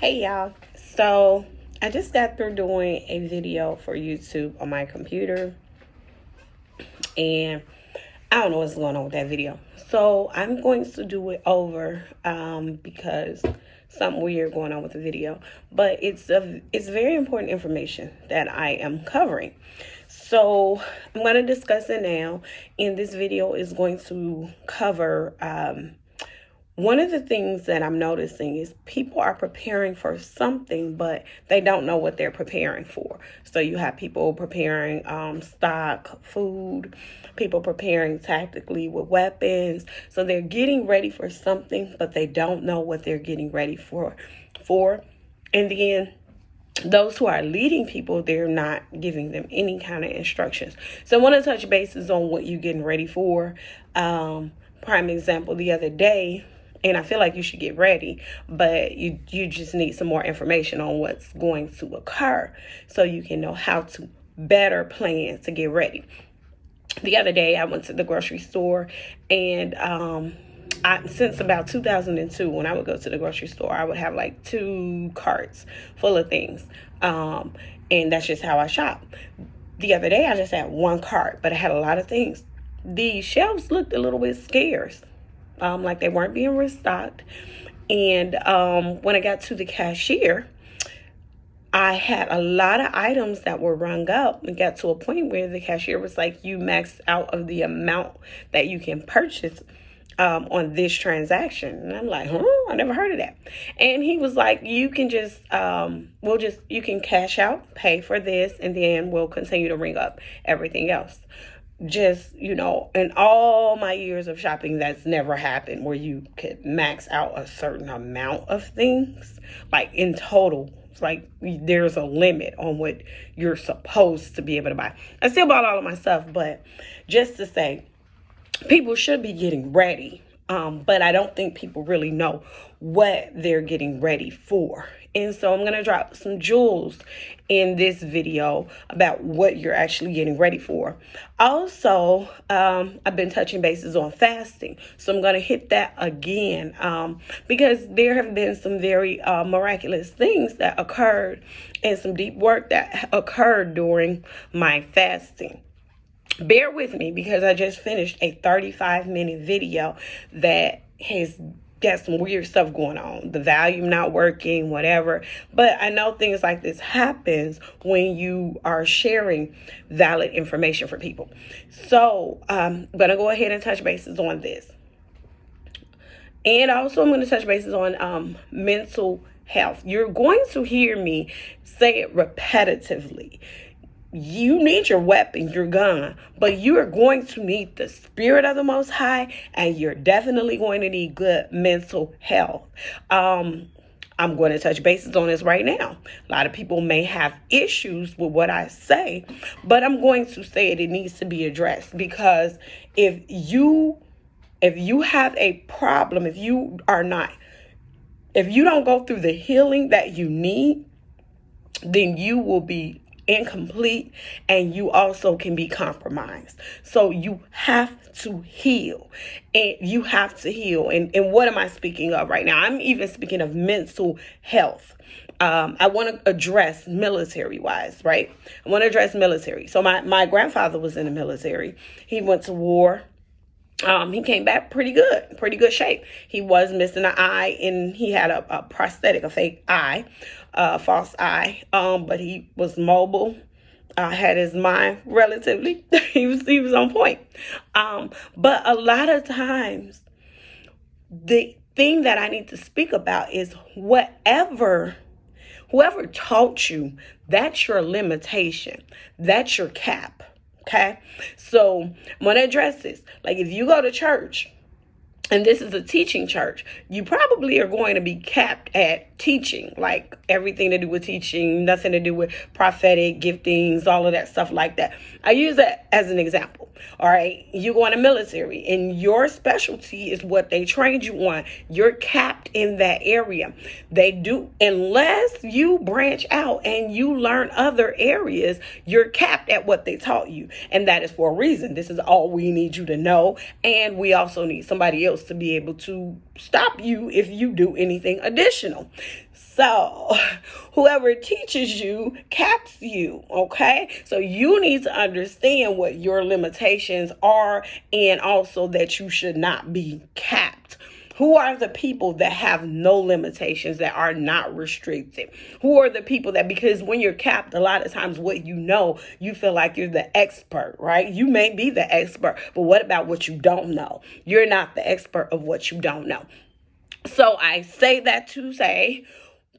Hey y'all. So I just got through doing a video for YouTube on my computer, and I don't know what's going on with that video. So I'm going to do it over because something weird going on with the video. But it's very important information that I am covering. So I'm going to discuss it now, and this video is going to cover one of the things that I'm noticing is people are preparing for something, but they don't know what they're preparing for. So you have people preparing stock, food, people preparing tactically with weapons. So they're getting ready for something, but they don't know what they're getting ready for. And then those who are leading people, they're not giving them any kind of instructions. So I want to touch bases on what you're getting ready for. Prime example, the other day, and I feel like you should get ready, but you just need some more information on what's going to occur so you can know how to better plan to get ready. The other day, I went to the grocery store, and since about 2002, when I would go to the grocery store, I would have like 2 carts full of things, and that's just how I shop. The other day, I just had 1 cart, but I had a lot of things. The shelves looked a little bit scarce. Like they weren't being restocked. And when I got to the cashier, I had a lot of items that were rung up. It got to a point where the cashier was like, you maxed out of the amount that you can purchase on this transaction. And I'm like, I never heard of that. And he was like, you can just, you can cash out, pay for this, and then we'll continue to ring up everything else. Just, in all my years of shopping, that's never happened where you could max out a certain amount of things. Like in total, it's like there's a limit on what you're supposed to be able to buy. I still bought all of my stuff, but just to say, people should be getting ready. But I don't think people really know what they're getting ready for. And so I'm going to drop some jewels in this video about what you're actually getting ready for. Also, I've been touching bases on fasting. So I'm going to hit that again because there have been some very miraculous things that occurred and some deep work that occurred during my fasting. Bear with me because I just finished a 35-minute video that has got some weird stuff going on. The volume not working, whatever. But I know things like this happens when you are sharing valid information for people. So I'm going to go ahead and touch bases on this. And also I'm going to touch bases on mental health. You're going to hear me say it repetitively. You need your weapon, your gun, but you are going to need the spirit of the Most High, and you're definitely going to need good mental health. I'm going to touch bases on this right now. A lot of people may have issues with what I say, but I'm going to say it needs to be addressed because if you have a problem, if you don't go through the healing that you need, then you will be incomplete and you also can be compromised. So you have to heal, and you have to heal. And what am I speaking of right now? I'm even speaking of mental health. I want to address military wise, right? I want to address military. So my grandfather was in the military. He went to war. He came back pretty good shape. He was missing an eye, and he had a prosthetic, a fake eye, false eye. But he was mobile. Had his mind relatively. he was on point. But a lot of times, the thing that I need to speak about is whoever taught you, that's your limitation. That's your cap. Okay, so I'm going to address this. Like if you go to church and this is a teaching church, you probably are going to be capped at teaching, like everything to do with teaching, nothing to do with prophetic giftings, all of that stuff like that. I use that as an example. All right, you go in the military and your specialty is what they trained you on. You're capped in that area. They do, unless you branch out and you learn other areas, you're capped at what they taught you. And that is for a reason. This is all we need you to know. And we also need somebody else to be able to stop you if you do anything additional. So, whoever teaches you caps you, okay? So, you need to understand what your limitations are and also that you should not be capped. Who are the people that have no limitations, that are not restricted? Who are the people that, because when you're capped, a lot of times what you know, you feel like you're the expert, right? You may be the expert, but what about what you don't know? You're not the expert of what you don't know. So I say that to say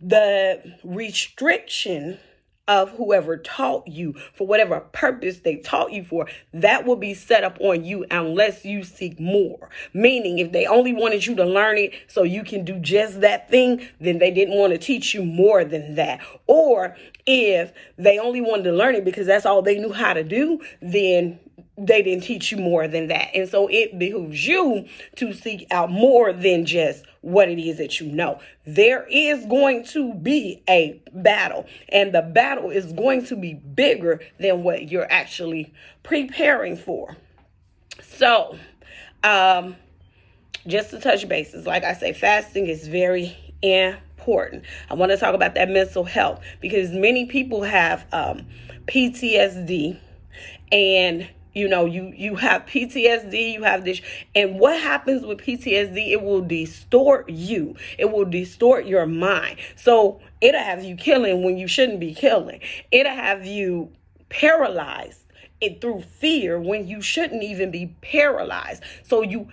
the restriction of whoever taught you for whatever purpose they taught you for, that will be set up on you unless you seek more. Meaning, if they only wanted you to learn it so you can do just that thing, then they didn't want to teach you more than that. Or if they only wanted to learn it because that's all they knew how to do, then they didn't teach you more than that. And so it behooves you to seek out more than just what it is that you know. There is going to be a battle, and the battle is going to be bigger than what you're actually preparing for. So, just to touch bases, like I say, fasting is very important. I want to talk about that mental health because many people have PTSD, and you know, you have PTSD, you have this, and what happens with PTSD, it will distort you. It will distort your mind. So it'll have you killing when you shouldn't be killing. It'll have you paralyzed it through fear when you shouldn't even be paralyzed. So you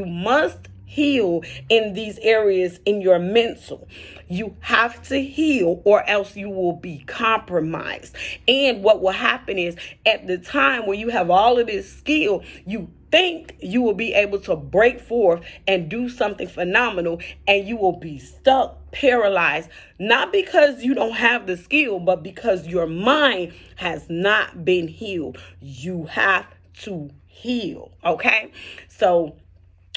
must heal in these areas in your mental. You have to heal or else you will be compromised. And what will happen is at the time when you have all of this skill, you think you will be able to break forth and do something phenomenal, and you will be stuck, paralyzed, not because you don't have the skill, but because your mind has not been healed. You have to heal, okay? So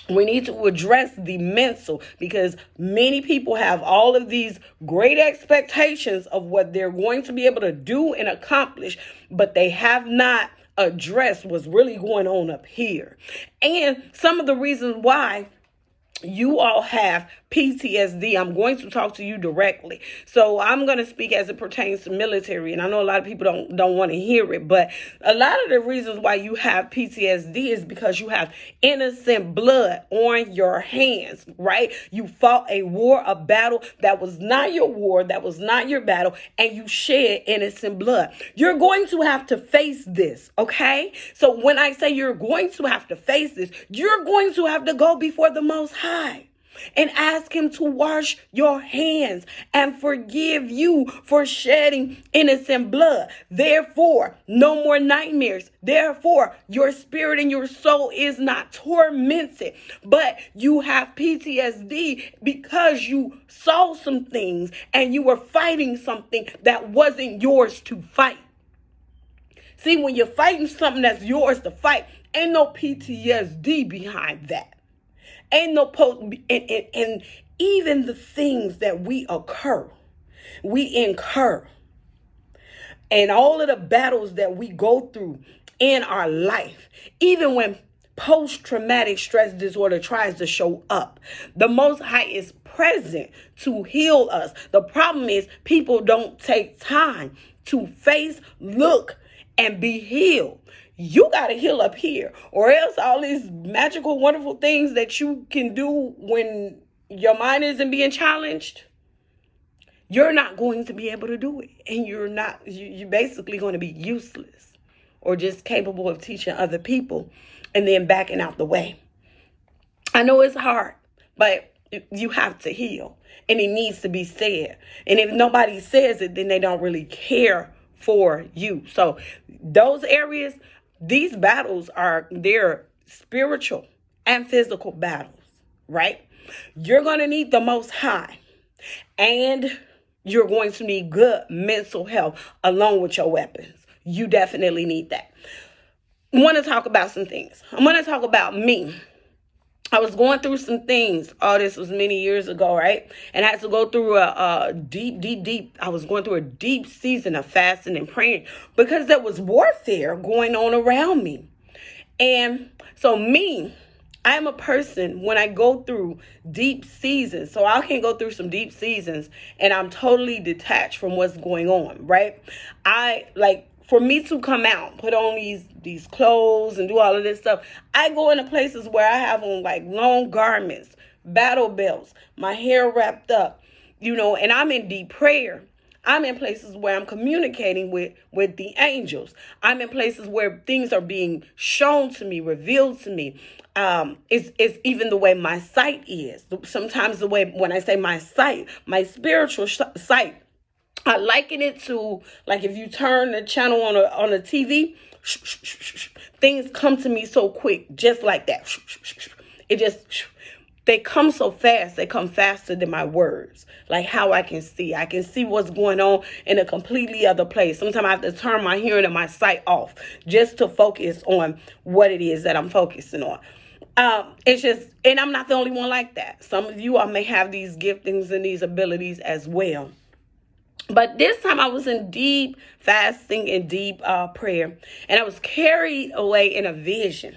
we need to address the mental, because many people have all of these great expectations of what they're going to be able to do and accomplish, but they have not addressed what's really going on up here. And some of the reasons why you all have PTSD, I'm going to talk to you directly. So I'm going to speak as it pertains to military, and I know a lot of people don't want to hear it, but a lot of the reasons why you have PTSD is because you have innocent blood on your hands, right? You fought a war, a battle that was not your war, that was not your battle, and you shed innocent blood. You're going to have to face this, okay? So when I say you're going to have to face this, you're going to have to go before the Most High and ask him to wash your hands and forgive you for shedding innocent blood. Therefore, no more nightmares. Therefore, your spirit and your soul is not tormented, but you have PTSD because you saw some things and you were fighting something that wasn't yours to fight. See, when you're fighting something that's yours to fight, ain't no PTSD behind that. Ain't no and even the things that we incur, and all of the battles that we go through in our life, even when post-traumatic stress disorder tries to show up, the Most High is present to heal us. The problem is people don't take time to face, look, and be healed. You got to heal up here, or else all these magical, wonderful things that you can do when your mind isn't being challenged, you're not going to be able to do it. And you're basically going to be useless or just capable of teaching other people and then backing out the way. I know it's hard, but you have to heal, and it needs to be said. And if nobody says it, then they don't really care for you. So those areas, these battles they're spiritual and physical battles, right? You're going to need the Most High, and you're going to need good mental health along with your weapons. You definitely need that. I want to talk about some things. I'm going to talk about me. I was going through some things. Oh, this was many years ago, right? And I had to go through a deep. I was going through a deep season of fasting and praying because there was warfare going on around me. And so I am a person when I go through deep seasons. So I can go through some deep seasons and I'm totally detached from what's going on, right? I like for me to come out, put on these clothes and do all of this stuff. I go into places where I have on like long garments, battle belts, my hair wrapped up, and I'm in deep prayer. I'm in places where I'm communicating with the angels. I'm in places where things are being shown to me, revealed to me. It's even the way my sight is. Sometimes the way, when I say my sight, my spiritual sight, I liken it to like if you turn the channel on a TV, things come to me so quick, just like that. It just, they come so fast. They come faster than my words. Like how I can see what's going on in a completely other place. Sometimes I have to turn my hearing and my sight off just to focus on what it is that I'm focusing on. It's just, and I'm not the only one like that. Some of you all may have these giftings and these abilities as well. But this time I was in deep fasting and deep prayer, and I was carried away in a vision,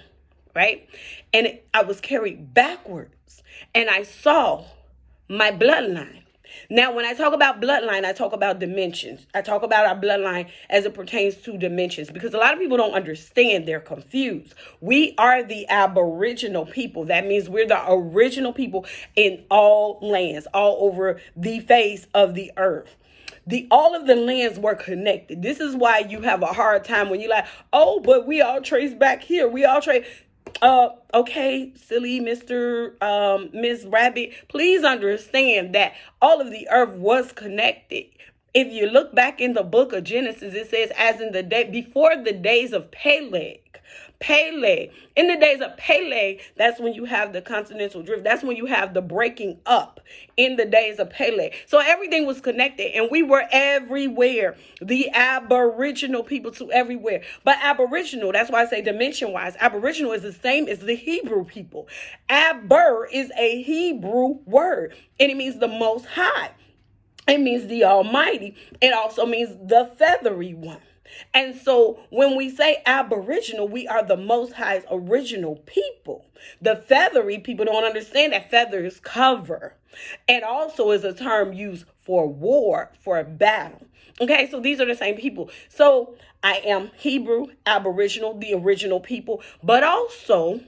right? And I was carried backwards, and I saw my bloodline. Now, when I talk about bloodline, I talk about dimensions. I talk about our bloodline as it pertains to dimensions, because a lot of people don't understand. They're confused. We are the Aboriginal people. That means we're the original people in all lands, all over the face of the earth. All of the lands were connected. This is why you have a hard time when you're like, oh, but we all trace back here. We all trace. Okay, silly Miss Rabbit, please understand that all of the earth was connected. If you look back in the book of Genesis, it says, as in the day before the days of Peleg. In the days of Peleg, that's when you have the continental drift. That's when you have the breaking up in the days of Peleg. So everything was connected and we were everywhere. The Aboriginal people to everywhere. But Aboriginal, that's why I say dimension wise, Aboriginal is the same as the Hebrew people. Aber is a Hebrew word and it means the Most High. It means the Almighty. It also means the feathery one. And so when we say Aboriginal, we are the Most High's original people. The feathery people don't understand that feathers cover. And also is a term used for war, for a battle. Okay, so these are the same people. So I am Hebrew, Aboriginal, the original people, but also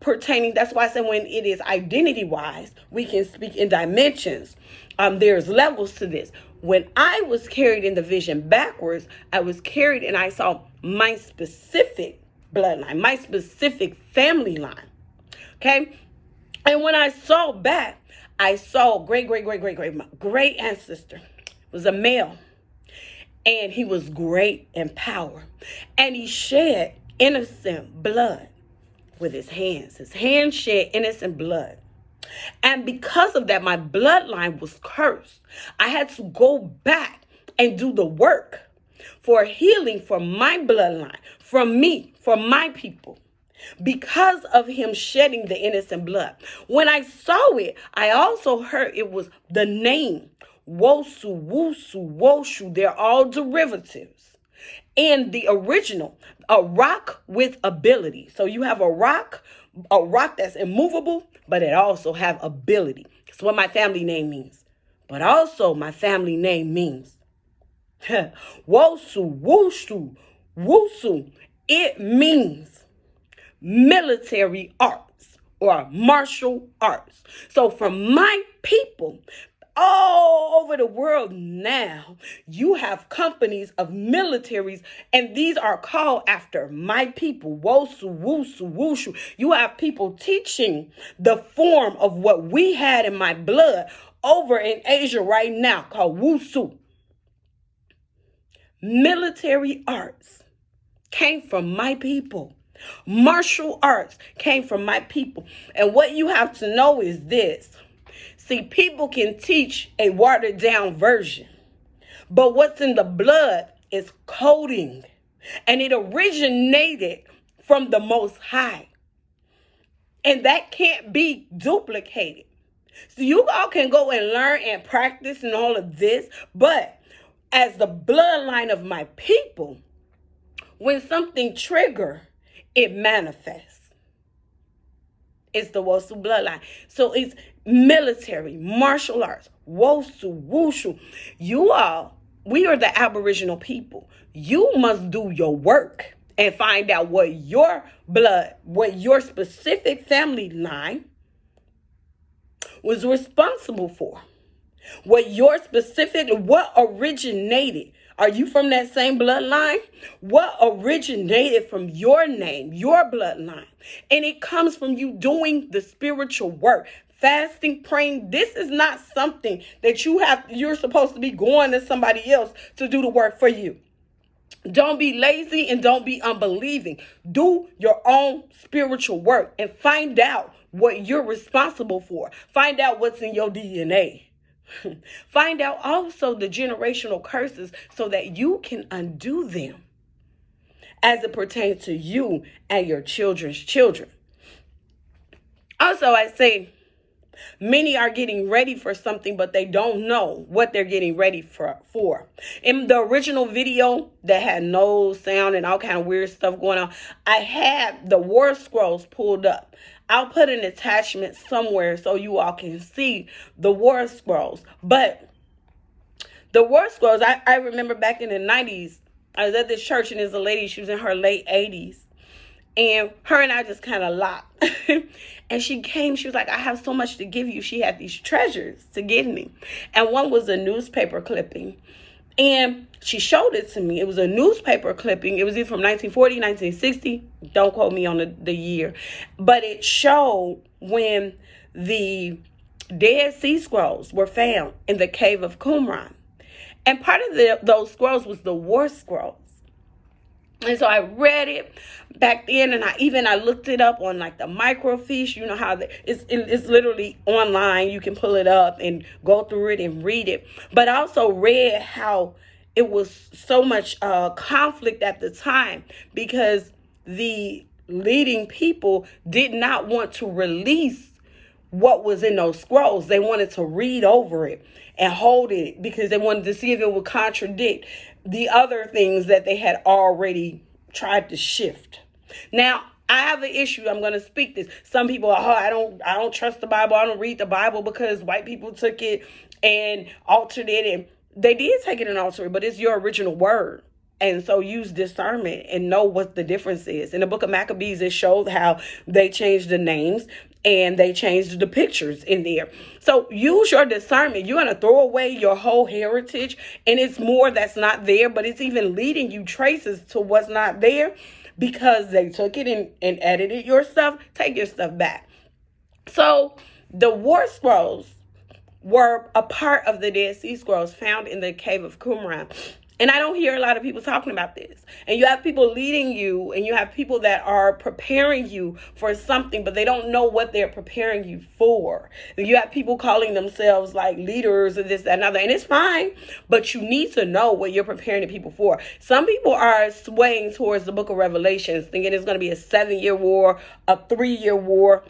pertaining, that's why I said when it is identity-wise, we can speak in dimensions. There's levels to this. When I was carried in the vision backwards, I was carried and I saw my specific bloodline, my specific family line. Okay? And when I saw back, I saw great ancestor was a male. And he was great in power. And he shed innocent blood with his hands. His hands shed innocent blood. And because of that, my bloodline was cursed. I had to go back and do the work for healing for my bloodline, from me, for my people, because of him shedding the innocent blood. When I saw it, I also heard it was the name, Wosu, Wusu, Woshu. They're all derivatives. And the original, a rock with ability. So you have a rock that's immovable, but it also have ability. That's what my family name means. But also my family name means Wosu, Wushu, Wusu. It means military arts or martial arts. So from my people, all over the world now, you have companies of militaries, and these are called after my people. Wosu, Wusu, Wushu. You have people teaching the form of what we had in my blood over in Asia right now called Wusu. Military arts came from my people. Martial arts came from my people. And what you have to know is this. See, people can teach a watered down version, but what's in the blood is coding, and it originated from the Most High, and that can't be duplicated. So you all can go and learn and practice and all of this, but as the bloodline of my people, when something triggers, it manifests. It's the Wosu bloodline. So it's military, martial arts, Wosu, Wushu. We are the Aboriginal people. You must do your work and find out what your specific family line was responsible for. What originated. Are you from that same bloodline? What originated from your name, your bloodline? And it comes from you doing the spiritual work. Fasting, praying. This is not something that you're supposed to be going to somebody else to do the work for you. Don't be lazy and don't be unbelieving. Do your own spiritual work and find out what you're responsible for. Find out what's in your DNA. Find out also the generational curses so that you can undo them as it pertains to you and your children's children. Also, I say many are getting ready for something, but they don't know what they're getting ready for. In the original video that had no sound and all kind of weird stuff going on, I had the War Scrolls pulled up. I'll put an attachment somewhere so you all can see the War Scrolls. But the War Scrolls, I remember back in the 90s, I was at this church and there's a lady, she was in her late 80s. And her and I just kind of locked. And she came, she was like, I have so much to give you. She had these treasures to give me. And one was a newspaper clipping. And she showed it to me. It was a newspaper clipping. It was either from 1940, 1960. Don't quote me on the year. But it showed when the Dead Sea Scrolls were found in the cave of Qumran. And part of those scrolls was the War Scrolls. And so I read it back then, and I looked it up on like the microfiche. You know how it's literally online. You can pull it up and go through it and read it. But I also read how it was so much conflict at the time because the leading people did not want to release what was in those scrolls. They wanted to read over it and hold it because they wanted to see if it would contradict the other things that they had already tried to shift. Now, I have an issue. I'm going to speak this. Some people are, I don't trust the Bible. I don't read the Bible because white people took it and altered it. And they did take it and alter it, but it's your original word. And so use discernment and know what the difference is. In the book of Maccabees, it showed how they changed the names and they changed the pictures in there. So use your discernment. You're going to throw away your whole heritage and it's more that's not there, but it's even leading you traces to what's not there because they took it and edited your stuff. Take your stuff back. So the War Scrolls were a part of the Dead Sea Scrolls found in the cave of Qumran. And I don't hear a lot of people talking about this. And you have people leading you and you have people that are preparing you for something, but they don't know what they're preparing you for. And you have people calling themselves like leaders of this, that, and other. And it's fine, but you need to know what you're preparing the people for. Some people are swaying towards the book of Revelations, thinking it's going to be a 7-year war, a 3-year war.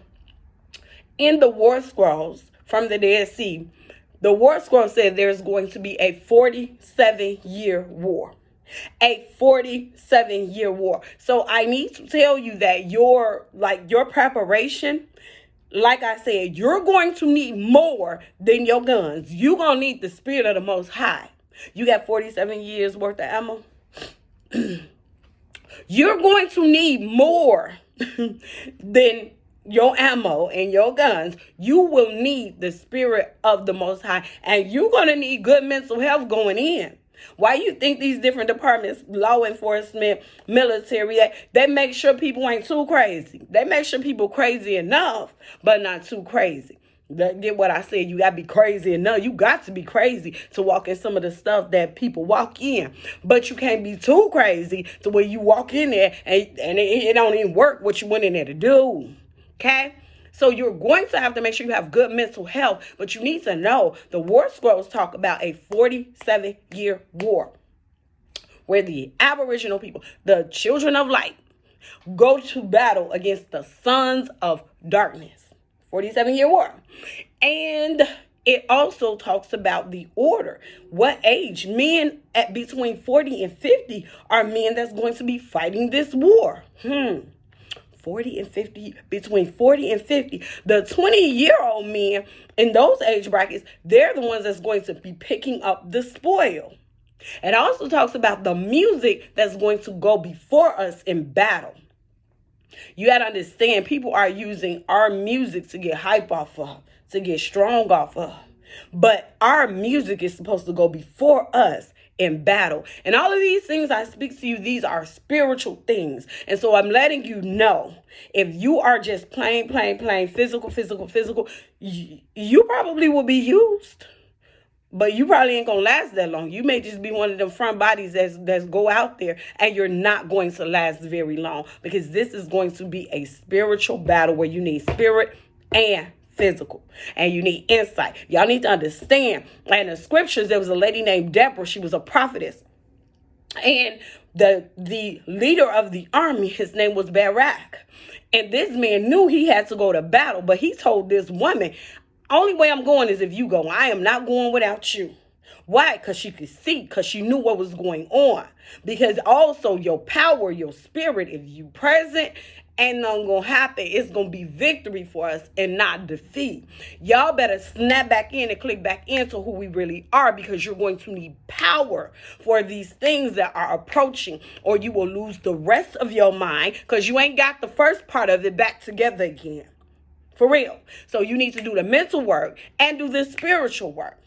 In the War Scrolls from the Dead Sea, the War Scroll said there's going to be a 47-year war. A 47-year war. So I need to tell you that your preparation, like I said, you're going to need more than your guns. You're going to need the Spirit of the Most High. You got 47 years worth of ammo. You're going to need more than your ammo and your guns. You will need the Spirit of the Most High, and you're going to need good mental health going in. Why you think these different departments, law enforcement, military, they make sure people ain't too crazy. They make sure people crazy enough, but not too crazy. Get what I said? You got to be crazy enough. You got to be crazy to walk in some of the stuff that people walk in. But you can't be too crazy to where you walk in there and it don't even work what you went in there to do. Okay? So you're going to have to make sure you have good mental health, but you need to know the War Scrolls talk about a 47-year war where the Aboriginal people, the children of light, go to battle against the sons of darkness. 47-year war. And it also talks about the order. What age? Men at between 40 and 50 are men that's going to be fighting this war. 40 and 50, between 40 and 50. The 20-year-old men in those age brackets, they're the ones that's going to be picking up the spoil. It also talks about the music that's going to go before us in battle. You got to understand, people are using our music to get hype off of, to get strong off of. But our music is supposed to go before us in battle. And all of these things I speak to you, these are spiritual things. And so I'm letting you know, if you are just plain, physical, you probably will be used. But you probably ain't gonna last that long. You may just be one of them front bodies that's go out there, and you're not going to last very long, because this is going to be a spiritual battle where you need spirit and physical, and you need insight. Y'all need to understand. In the scriptures, there was a lady named Deborah. She was a prophetess, and the leader of the army, his name was Barak, and this man knew he had to go to battle, but he told this woman, only way I'm going is if you go. I am not going without you. Why? Because she could see, because she knew what was going on. Because also your power, your spirit, if you present, ain't nothing going to happen. It's going to be victory for us and not defeat. Y'all better snap back in and click back into who we really are, because you're going to need power for these things that are approaching, or you will lose the rest of your mind because you ain't got the first part of it back together again. For real. So you need to do the mental work and do the spiritual work,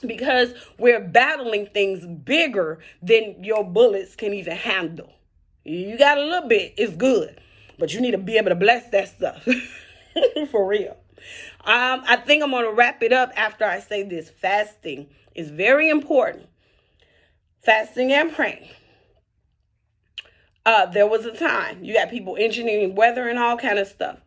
because we're battling things bigger than your bullets can even handle. You got a little bit, it's good, but you need to be able to bless that stuff. For real. I think I'm going to wrap it up after I say this. Fasting is very important. Fasting and praying. There was a time you got people engineering weather and all kind of stuff.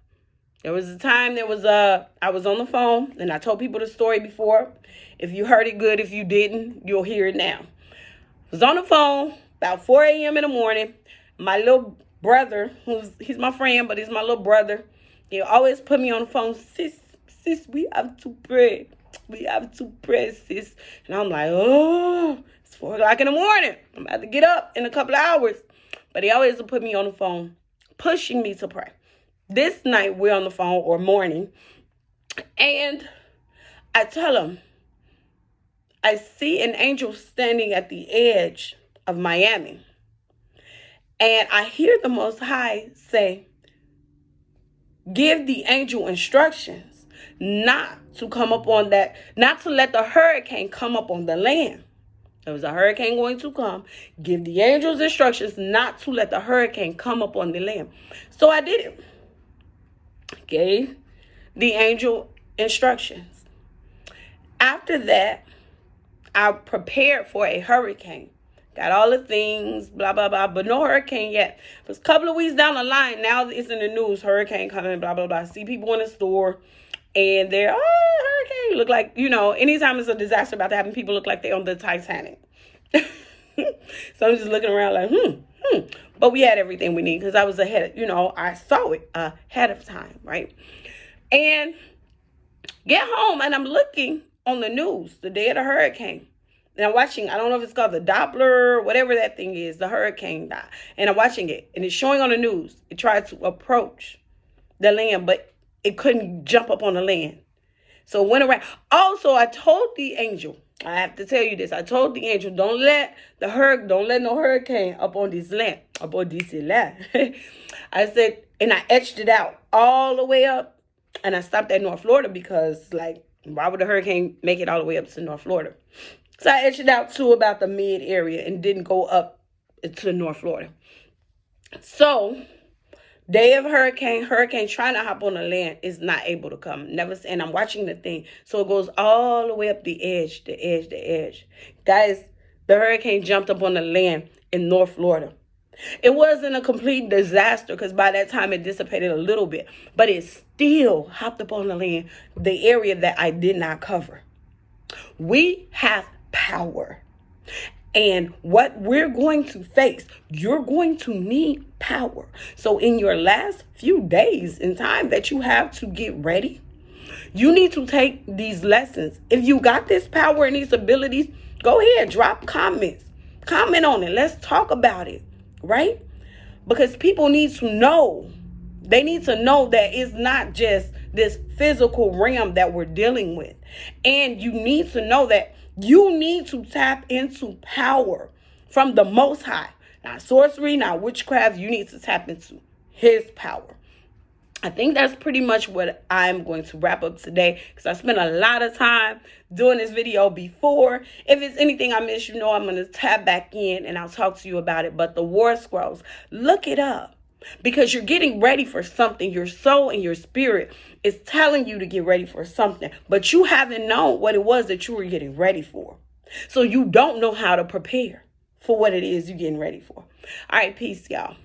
There was a time I was on the phone, and I told people the story before. If you heard it, good. If you didn't, you'll hear it now. I was on the phone about 4 a.m. in the morning. My little brother, he's my friend, but he's my little brother. He always put me on the phone. Sis, we have to pray. We have to pray, sis. And I'm like, oh, it's 4 o'clock in the morning. I'm about to get up in a couple of hours. But he always would put me on the phone, pushing me to pray. This night, we're on the phone, or morning, and I tell him, I see an angel standing at the edge of Miami, and I hear the Most High say, give the angel instructions not to come up on that, not to let the hurricane come up on the land. There was a hurricane going to come. Give the angels instructions not to let the hurricane come up on the land. So I did it. Gave the angel instructions. After that, I prepared for a hurricane. Got all the things, blah, blah, blah, but no hurricane yet. It was a couple of weeks down the line. Now it's in the news, hurricane coming, blah, blah, blah. See people in the store, and they're, hurricane. Look like, anytime it's a disaster about to happen, people look like they're on the Titanic. So I'm just looking around like, But we had everything we need, because I was ahead, I saw it ahead of time, right? And get home, and I'm looking on the news the day of the hurricane. And I'm watching, I don't know if it's called the Doppler, whatever that thing is, the hurricane. And I'm watching it, and it's showing on the news. It tried to approach the land, but it couldn't jump up on the land. So it went around. Also, I told the angel, I have to tell you this. I told the angel, don't let no hurricane up on this land, up on this land. I said, and I etched it out all the way up, and I stopped at North Florida, because, why would the hurricane make it all the way up to North Florida? So I etched it out to about the mid area and didn't go up to North Florida. So day of hurricane trying to hop on the land is not able to come. And I'm watching the thing. So it goes all the way up the edge. Guys, the hurricane jumped up on the land in North Florida. It wasn't a complete disaster, because by that time it dissipated a little bit. But it still hopped up on the land, the area that I did not cover. We have power. And what we're going to face, you're going to need power. So in your last few days in time that you have to get ready, you need to take these lessons. If you got this power and these abilities, go ahead, drop comments. Comment on it. Let's talk about it, right? Because people need to know They need to know that it's not just this physical realm that we're dealing with. And you need to know that you need to tap into power from the Most High. Not sorcery, not witchcraft. You need to tap into his power. I think that's pretty much what I'm going to wrap up today, because I spent a lot of time doing this video before. If it's anything I missed, I'm going to tap back in and I'll talk to you about it. But the War Scrolls, look it up, because you're getting ready for something. Your soul and your spirit is telling you to get ready for something, but you haven't known what it was that you were getting ready for. So you don't know how to prepare for what it is you're getting ready for. All right, peace, y'all.